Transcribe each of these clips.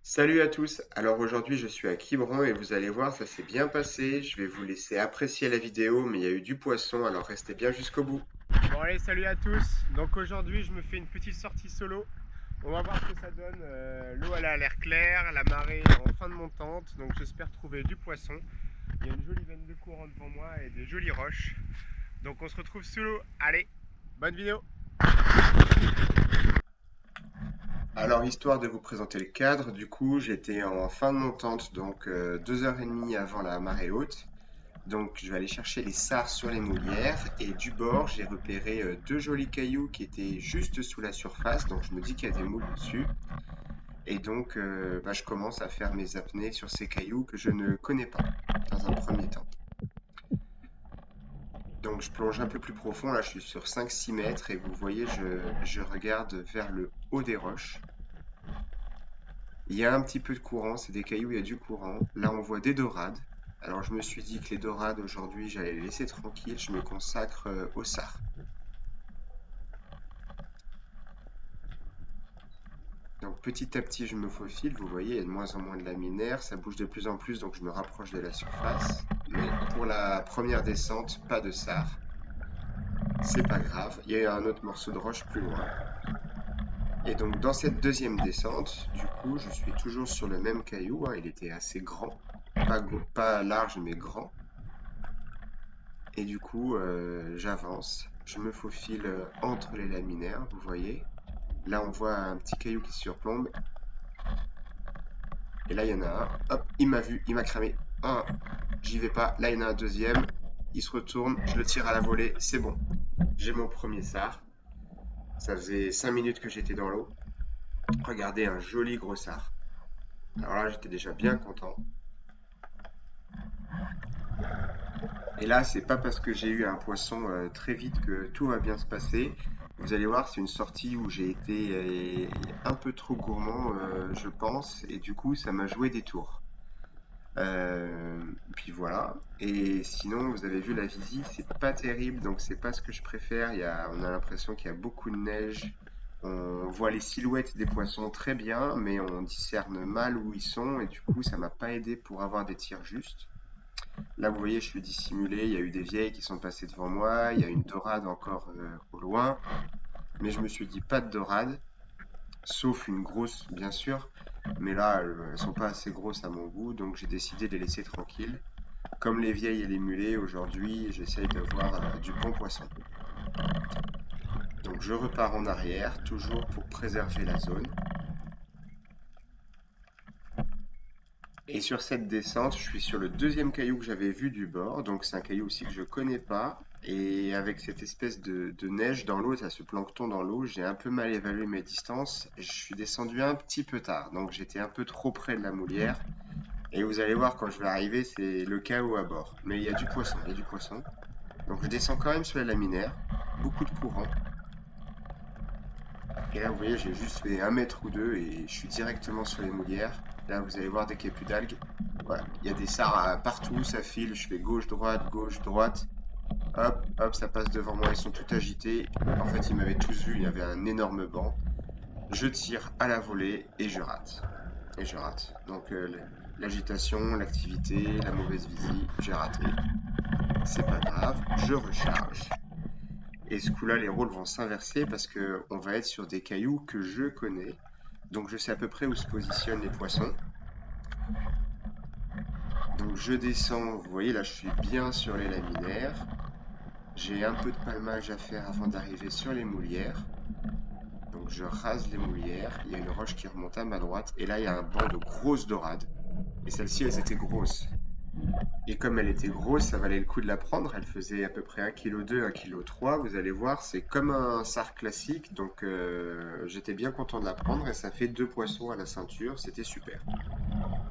Salut à tous, alors aujourd'hui je suis à Quiberon et vous allez voir ça s'est bien passé, je vais vous laisser apprécier la vidéo mais il y a eu du poisson alors restez bien jusqu'au bout. Bon allez, salut à tous. Donc aujourd'hui je me fais une petite sortie solo. On va voir ce que ça donne. L'eau elle a l'air claire, la marée est en fin de montante, donc j'espère trouver du poisson. Il y a une jolie veine de courant devant moi et des jolies roches. Donc on se retrouve sous l'eau. Allez, bonne vidéo. Alors histoire de vous présenter le cadre, du coup j'étais en fin de montante donc 2h30 avant la marée haute. Donc je vais aller chercher les sars sur les moulières et du bord j'ai repéré deux jolis cailloux qui étaient juste sous la surface donc je me dis qu'il y a des moules dessus. Et donc je commence à faire mes apnées sur ces cailloux que je ne connais pas dans un premier temps. Donc je plonge un peu plus profond, là je suis sur 5-6 mètres et vous voyez je regarde vers le haut des roches. Il y a un petit peu de courant, c'est des cailloux, il y a du courant. Là on voit des dorades. Alors je me suis dit que les dorades aujourd'hui j'allais les laisser tranquilles, je me consacre au sard. Donc petit à petit je me faufile, vous voyez il y a de moins en moins de laminaires, ça bouge de plus en plus donc je me rapproche de la surface. Mais pour la première descente, pas de sard. C'est pas grave, il y a un autre morceau de roche plus loin. Et donc dans cette deuxième descente, du coup, je suis toujours sur le même caillou, hein, il était assez grand, pas large mais grand. Et du coup, j'avance, je me faufile entre les laminaires, vous voyez. Là, on voit un petit caillou qui surplombe. Et là, il y en a un, hop, il m'a vu, il m'a cramé. Un, j'y vais pas. Là, il y en a un deuxième, il se retourne, je le tire à la volée, c'est bon. J'ai mon premier sard. Ça faisait 5 minutes que j'étais dans l'eau. Regardez, un joli gros sard. Alors là, j'étais déjà bien content. Et là, c'est pas parce que j'ai eu un poisson très vite que tout va bien se passer. Vous allez voir, c'est une sortie où j'ai été un peu trop gourmand, je pense, et du coup, ça m'a joué des tours. Puis voilà. Et sinon, vous avez vu la visite, c'est pas terrible, donc c'est pas ce que je préfère. On a l'impression qu'il y a beaucoup de neige. On voit les silhouettes des poissons très bien, mais on discerne mal où ils sont, et du coup, ça m'a pas aidé pour avoir des tirs justes. Là, vous voyez, je suis dissimulé. Il y a eu des vieilles qui sont passées devant moi. Il y a une dorade encore au loin. Mais je me suis dit pas de dorade, sauf une grosse, bien sûr. Mais là, elles sont pas assez grosses à mon goût, donc j'ai décidé de les laisser tranquilles. Comme les vieilles et les mulets, aujourd'hui, j'essaye d'avoir du bon poisson. Donc je repars en arrière, toujours pour préserver la zone. Et sur cette descente, je suis sur le deuxième caillou que j'avais vu du bord. Donc c'est un caillou aussi que je connais pas. Et avec cette espèce de neige dans l'eau, ça ce plancton dans l'eau, j'ai un peu mal évalué mes distances. Je suis descendu un petit peu tard. Donc j'étais un peu trop près de la moulière. Et vous allez voir quand je vais arriver, c'est le chaos à bord. Mais il y a du poisson, il y a du poisson. Donc je descends quand même sur la laminaire. Beaucoup de courant. Et là, vous voyez, j'ai juste fait un mètre ou deux et je suis directement sur les moulières. Là, vous allez voir, dès qu'il n'y a plus d'algues, voilà, il y a des sards partout, ça file, je fais gauche, droite. Hop, hop, ça passe devant moi, ils sont tout agités. En fait, ils m'avaient tous vu, il y avait un énorme banc. Je tire à la volée et je rate. Et je rate. Donc, l'agitation, l'activité, la mauvaise visie, j'ai raté. C'est pas grave, je recharge. Et ce coup-là, les rôles vont s'inverser parce que on va être sur des cailloux que je connais. Donc je sais à peu près où se positionnent les poissons. Donc je descends, vous voyez là je suis bien sur les laminaires. J'ai un peu de palmage à faire avant d'arriver sur les moulières. Donc je rase les moulières, il y a une roche qui remonte à ma droite et là il y a un banc de grosses dorades. Et celles-ci elles étaient grosses. Et comme elle était grosse, ça valait le coup de la prendre. Elle faisait à peu près 1,2 kg, 1,3 kg. Vous allez voir, c'est comme un sard classique. Donc j'étais bien content de la prendre et ça fait deux poissons à la ceinture. C'était super.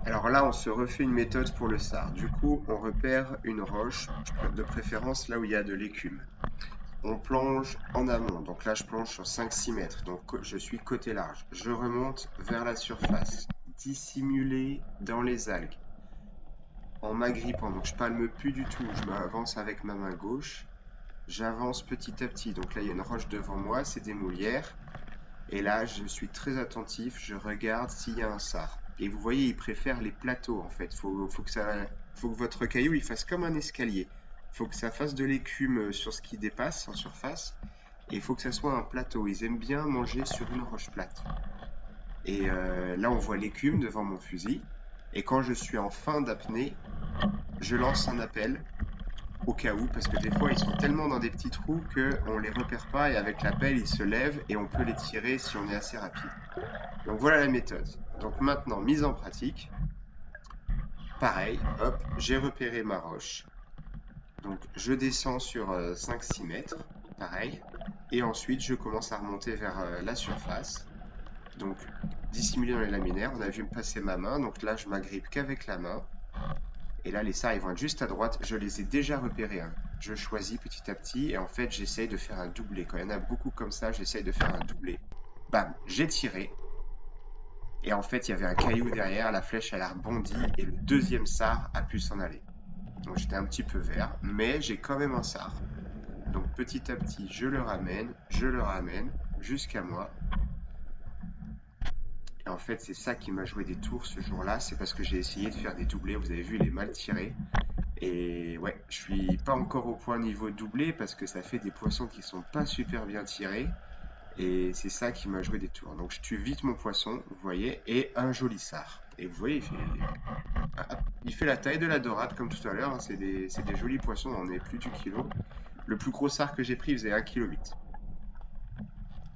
Alors là, on se refait une méthode pour le sard. Du coup, on repère une roche, de préférence là où il y a de l'écume. On plonge en amont. Donc là, je plonge sur 5-6 mètres. Donc je suis côté large. Je remonte vers la surface, dissimulé dans les algues en m'agrippant, donc je palme plus du tout, je m'avance avec ma main gauche, j'avance petit à petit, donc là il y a une roche devant moi, c'est des moulières, et là je suis très attentif, je regarde s'il y a un sard. Et vous voyez, il préfère les plateaux en fait. Faut que votre caillou il fasse comme un escalier. Faut que ça fasse de l'écume sur ce qui dépasse en surface. Et il faut que ça soit un plateau. Ils aiment bien manger sur une roche plate. Et là, on voit l'écume devant mon fusil. Et quand je suis en fin d'apnée, je lance un appel au cas où, parce que des fois, ils sont tellement dans des petits trous qu'on les repère pas. Et avec l'appel, ils se lèvent et on peut les tirer si on est assez rapide. Donc voilà la méthode. Donc maintenant, mise en pratique. Pareil, hop, j'ai repéré ma roche. Donc je descends sur 5-6 mètres, pareil. Et ensuite, je commence à remonter vers la surface. Donc, dissimulé dans les laminaires, on a vu me passer ma main. Donc là, je m'agrippe qu'avec la main. Et là, les sards, ils vont être juste à droite. Je les ai déjà repérés, hein. Je choisis petit à petit. Et en fait, j'essaye de faire un doublé. Quand il y en a beaucoup comme ça, j'essaye de faire un doublé. Bam, j'ai tiré. Et en fait, il y avait un caillou derrière. La flèche, elle a rebondi. Et le deuxième sard a pu s'en aller. Donc j'étais un petit peu vert. Mais j'ai quand même un sard. Donc petit à petit, je le ramène jusqu'à moi. Et en fait, c'est ça qui m'a joué des tours ce jour-là, c'est parce que j'ai essayé de faire des doublés. Vous avez vu, il est mal tiré. Et ouais, je suis pas encore au point niveau doublé parce que ça fait des poissons qui sont pas super bien tirés. Et c'est ça qui m'a joué des tours. Donc je tue vite mon poisson, vous voyez, et un joli sard. Et vous voyez, il fait la taille de la dorade comme tout à l'heure, hein. C'est des jolis poissons, on est plus du kilo. Le plus gros sard que j'ai pris faisait 1,8 kg.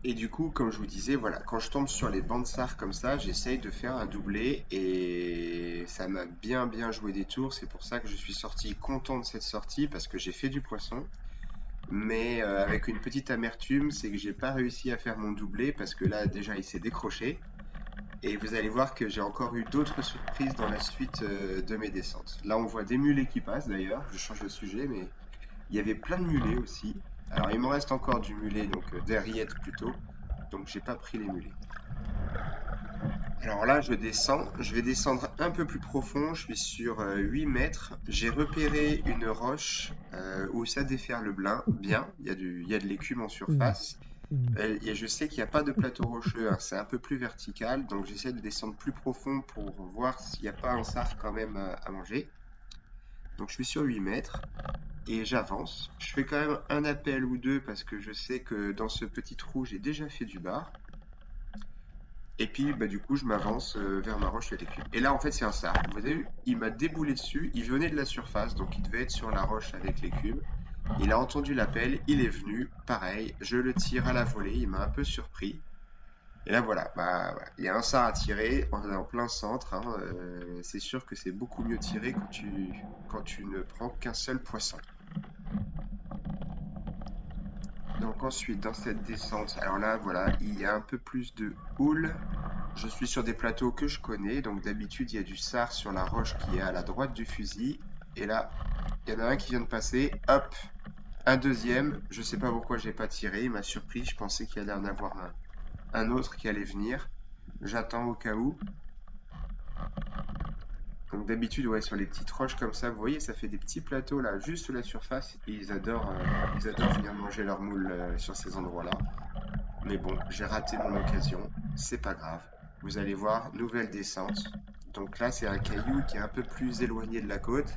Et du coup, comme je vous disais, voilà, quand je tombe sur les bancs de sard comme ça, j'essaye de faire un doublé et ça m'a bien joué des tours. C'est pour ça que je suis sorti content de cette sortie parce que j'ai fait du poisson. Mais avec une petite amertume, c'est que j'ai pas réussi à faire mon doublé parce que là, déjà, il s'est décroché. Et vous allez voir que j'ai encore eu d'autres surprises dans la suite de mes descentes. Là, on voit des mulets qui passent d'ailleurs. Je change de sujet, mais il y avait plein de mulets aussi. Alors, il me reste encore du mulet, donc des rillettes plutôt. Donc, j'ai pas pris les mulets. Alors là, je descends. Je vais descendre un peu plus profond. Je suis sur 8 mètres. J'ai repéré une roche où ça déferle bien. Il y a de l'écume en surface. Et je sais qu'il n'y a pas de plateau rocheux, hein. C'est un peu plus vertical. Donc, j'essaie de descendre plus profond pour voir s'il n'y a pas un sard quand même à manger. Donc, je suis sur 8 mètres. Et j'avance. Je fais quand même un appel ou deux parce que je sais que dans ce petit trou, j'ai déjà fait du bar. Et puis, bah, du coup, je m'avance vers ma roche et l'écume. Et là, en fait, c'est un sard. Vous avez vu, il m'a déboulé dessus. Il venait de la surface, donc il devait être sur la roche avec l'écume. Il a entendu l'appel, il est venu. Pareil, je le tire à la volée. Il m'a un peu surpris. Et là, voilà, bah, voilà. Il y a un sard à tirer. On est en plein centre, hein. C'est sûr que c'est beaucoup mieux tiré quand tu ne prends qu'un seul poisson. Donc ensuite, dans cette descente, alors là, voilà, il y a un peu plus de houle. Je suis sur des plateaux que je connais, donc d'habitude, il y a du sard sur la roche qui est à la droite du fusil. Et là, il y en a un qui vient de passer, hop, un deuxième. Je sais pas pourquoi j'ai pas tiré, il m'a surpris, je pensais qu'il allait en avoir un autre qui allait venir. J'attends au cas où. Donc d'habitude, ouais, sur les petites roches comme ça, vous voyez, ça fait des petits plateaux là, juste sous la surface. Et ils adorent venir manger leur moule sur ces endroits-là. Mais bon, j'ai raté mon occasion, c'est pas grave. Vous allez voir, nouvelle descente. Donc là, c'est un caillou qui est un peu plus éloigné de la côte.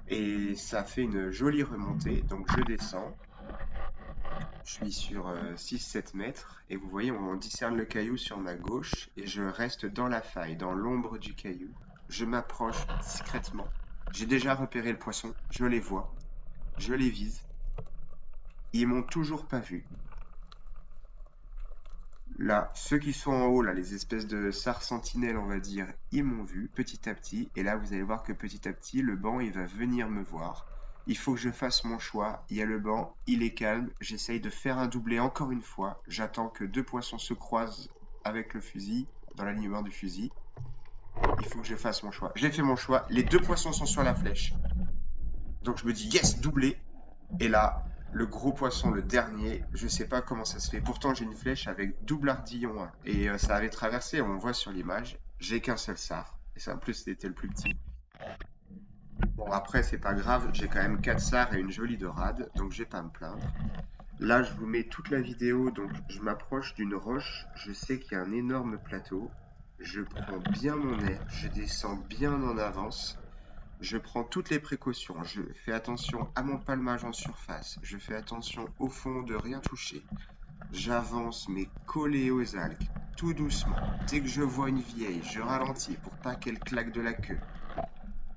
Et ça fait une jolie remontée. Donc je descends. Je suis sur 6-7 mètres. Et vous voyez, on discerne le caillou sur ma gauche. Et je reste dans la faille, dans l'ombre du caillou. Je m'approche discrètement. J'ai déjà repéré le poisson. Je les vois. Je les vise. Ils m'ont toujours pas vu. Là, ceux qui sont en haut, là, les espèces de sards sentinelles, on va dire, ils m'ont vu petit à petit. Et là, vous allez voir que petit à petit, le banc, il va venir me voir. Il faut que je fasse mon choix. Il y a le banc, il est calme. J'essaye de faire un doublé encore une fois. J'attends que deux poissons se croisent avec le fusil, dans l'alignement du fusil. Il faut que je fasse mon choix. J'ai fait mon choix. Les deux poissons sont sur la flèche. Donc je me dis, yes, doublé. Et là, le gros poisson, le dernier, je sais pas comment ça se fait. Pourtant, j'ai une flèche avec double ardillon, hein. Et ça avait traversé, on voit sur l'image. J'ai qu'un seul sard. Et ça, en plus, c'était le plus petit. Bon, après, c'est pas grave. J'ai quand même 4 sards et une jolie dorade. Donc, je vais pas me plaindre. Là, je vous mets toute la vidéo. Donc, je m'approche d'une roche. Je sais qu'il y a un énorme plateau. je prends bien mon air, je descends bien en avance, je prends toutes les précautions, je fais attention à mon palmage en surface, je fais attention au fond de rien toucher. J'avance mais collé aux algues, tout doucement. Dès que je vois une vieille, je ralentis pour pas qu'elle claque de la queue.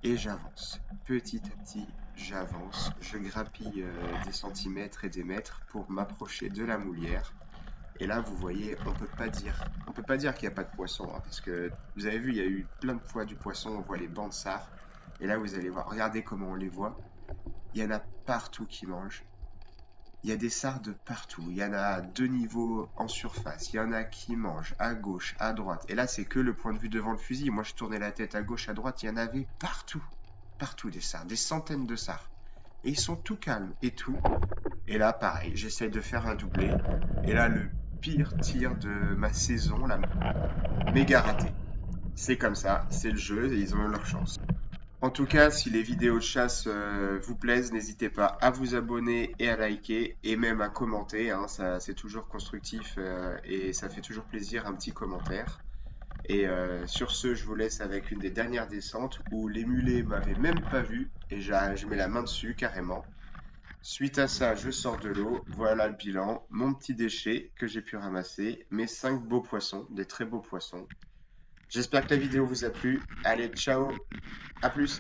Et j'avance. Petit à petit, j'avance. Je grappille des centimètres et des mètres pour m'approcher de la moulière. Et là, vous voyez, on peut pas dire qu'il n'y a pas de poisson, hein, parce que vous avez vu, il y a eu plein de fois du poisson. On voit les bancs de sard. Et là, vous allez voir, regardez comment on les voit. Il y en a partout qui mangent. Il y a des sards de partout. Il y en a à 2 niveaux en surface. Il y en a qui mangent à gauche, à droite. Et là, c'est que le point de vue devant le fusil. Moi, je tournais la tête à gauche, à droite. Il y en avait partout. Partout des sards. Des centaines de sards. Et ils sont tout calmes et tout. Et là, pareil, j'essaye de faire un doublé. Et là, le pire tir de ma saison, la méga raté. C'est comme ça, c'est le jeu et ils ont eu leur chance. En tout cas, si les vidéos de chasse vous plaisent, n'hésitez pas à vous abonner et à liker et même à commenter, hein, ça, c'est toujours constructif et ça fait toujours plaisir un petit commentaire. Et sur ce, je vous laisse avec une des dernières descentes où les mulets m'avaient même pas vu et je mets la main dessus carrément. Suite à ça, je sors de l'eau, voilà le bilan, mon petit déchet que j'ai pu ramasser, mes 5 beaux poissons, des très beaux poissons. J'espère que la vidéo vous a plu. Allez, ciao, à plus!